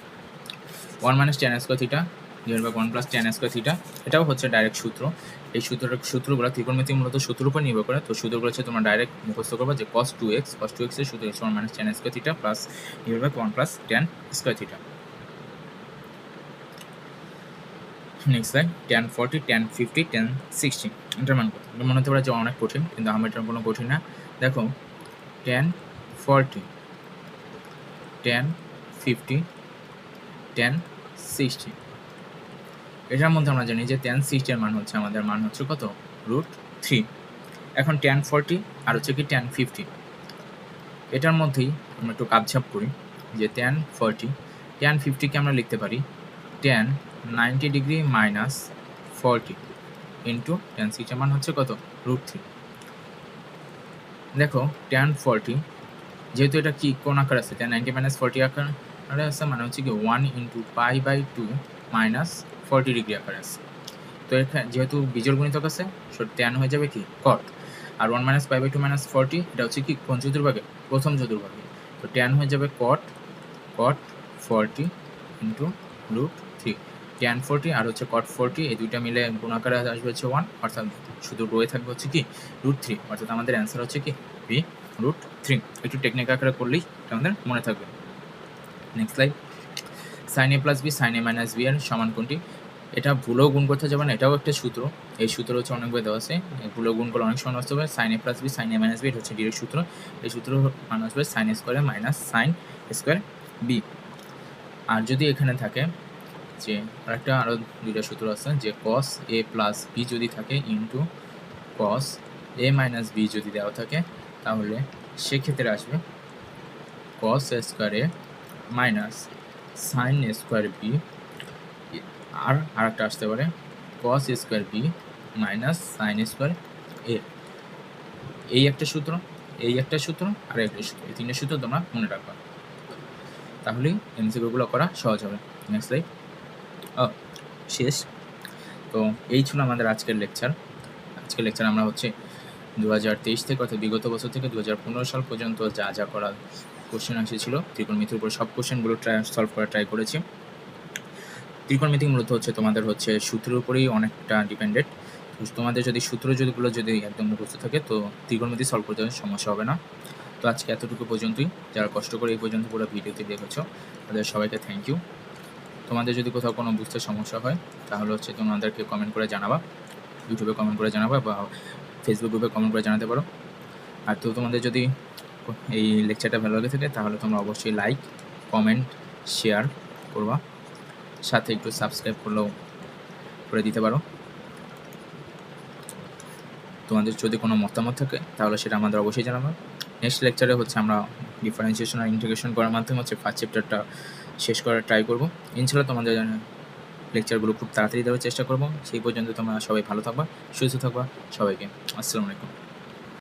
1 - tan square theta divide by 1 + tan square theta, এটাও হচ্ছে ডাইরেক্ট সূত্র। এই সূত্রগুলো ত্রিকোণমিতি মূলত সূত্রের উপর নির্ভর করে। তো সূত্রগুলো হচ্ছে তোমরা ডাইরেক্ট মুখস্থ করবে যে cos 2x এর সূত্র হচ্ছে 1 - tan square theta plus divide by 1 + tan square theta. Next slide. tan 40 tan 50 tan 60 এটার মান কত? এটা মনে হতে পারে যে অনেক কঠিন, কিন্তু আমার এটা কোনো কঠিন না। দেখো tan 40 tan 50 tan 60, এটার মধ্যে আমরা জানি যে tan 60 এর মান হচ্ছে আমাদের মান হচ্ছে কত √3। এখন tan 40 আর হচ্ছে কি tan 50, এটার মধ্যেই আমরা একটু কাপঝাপ করি যে tan 40 tan 50 কে আমরা লিখতে পারি tan 90 degree minus 40 into tan 60 এর মান হচ্ছে কত √3। দেখো tan 40 যেহেতু এটা কি কোন আকার আছে, tan 90 - 40 আকারে আছে, মানে হচ্ছে কি 1 × π/2 মাইনাস 40 ডিগ্রি আকারে আছে। তো এখানে যেহেতু বিজোড় গুণিতক আছে, সো tan হয়ে যাবে কি cot, আর 1 - π/2 - 40 এটা হচ্ছে কি কোন চতুর্ভাগে প্রথম চতুর্ভাগে। তো tan হয়ে যাবে cot 40 × √3। tan 40 আর হচ্ছে cot 40 এই দুইটা মিলে গুণ আকারে আসবে হচ্ছে 1, অর্থাৎ শুধু রয়ে থাকবে হচ্ছে কি √3, অর্থাৎ আমাদের অ্যান্সার হচ্ছে কি বি √3। একটু টেকনিক আকারে করলেই এটা আমাদের মনে থাকবে। Next slide. sin a + b sin a - b এর সমান কোনটি? এটা ভুলেও গুণ করতে যাবে না, এটাও একটা সূত্র। এই সূত্র হচ্ছে অনেকবার দেওয়া আছে, ভুলেও গুণ করলে অনেক সময় নষ্ট হবে। sin a + b sin a - b এটা হচ্ছে ডিরেক্ট সূত্র। এই সূত্র মান আসবে sin a square minus sin square b। আর যদি এখানে থাকে যে আরো দুইটা সূত্র আছে যে cos a + b যদি থাকে ইনটু cos a - b যদি দেওয়া থাকে, তাহলে সেক্ষেত্রে আসবে cos a square a minus sin a square b, আর আরেকটা আসতে পারে cos a square b minus sin a square a। এই একটা সূত্র, এই একটা সূত্র, আর একটা সূত্র, এই তিনটা সূত্র তোমরা মনে রাখবা, তাহলেই এমসিকিউগুলো করা সহজ হবে। Next slide. শেষ। তো এই ছিল আমাদের আজকের লেকচার। আজকের লেকচার আমরা হচ্ছে 2023 থেকে, অর্থাৎ বিগত বছর থেকে 2015 সাল পর্যন্ত যা যা করার কোশ্চেন এসেছিল ত্রিকোণমিতির উপর সব কোশ্চেনগুলো সলভ করার ট্রাই করেছি। ত্রিকোণমিতি মূলত হচ্ছে তোমাদের হচ্ছে সূত্রের উপরেই অনেকটা ডিপেন্ডেড। তোমাদের যদি সূত্র যদি একদম মুখস্থ থাকে, তো ত্রিকোণমিতি সলভ করতে সমস্যা হবে না। তো আজকে এতটুকু পর্যন্তই। যারা কষ্ট করে এই পর্যন্ত পুরো ভিডিওটি দেখেছো তাদের সবাইকে থ্যাংক ইউ। তোমাদের যদি কোথাও কোনো বুঝতে সমস্যা হয় তাহলে হচ্ছে তোমাদেরকে কমেন্ট করে জানাবা, ইউটিউবে কমেন্ট করে জানাবা বা ফেসবুক গ্রুপে কমেন্ট করে জানাতে পারো। আর তো তোমাদের যদি এই লেকচারটা ভালো লাগে থাকে তাহলে তোমরা অবশ্যই লাইক, কমেন্ট, শেয়ার করবা, সাথে একটু সাবস্ক্রাইব করে দিতে পারো। তোমাদের যদি কোনো মতামত থাকে তাহলে সেটা আমাদের অবশ্যই জানাবো। নেক্সট লেকচারে হচ্ছে আমরা ডিফারেন্সিয়েশন আর ইন্টিগ্রেশন করার মাধ্যমে হচ্ছে ফার্স্ট চ্যাপ্টারটা শেষ করার ট্রাই করবো। ইনশাআল্লাহ তোমাদের লেকচারগুলো খুব তাড়াতাড়ি দেওয়ার চেষ্টা করবো। সেই পর্যন্ত তোমরা সবাই ভালো থাকবা, সুস্থ থাকবা। সবাইকে আসসালামু আলাইকুম।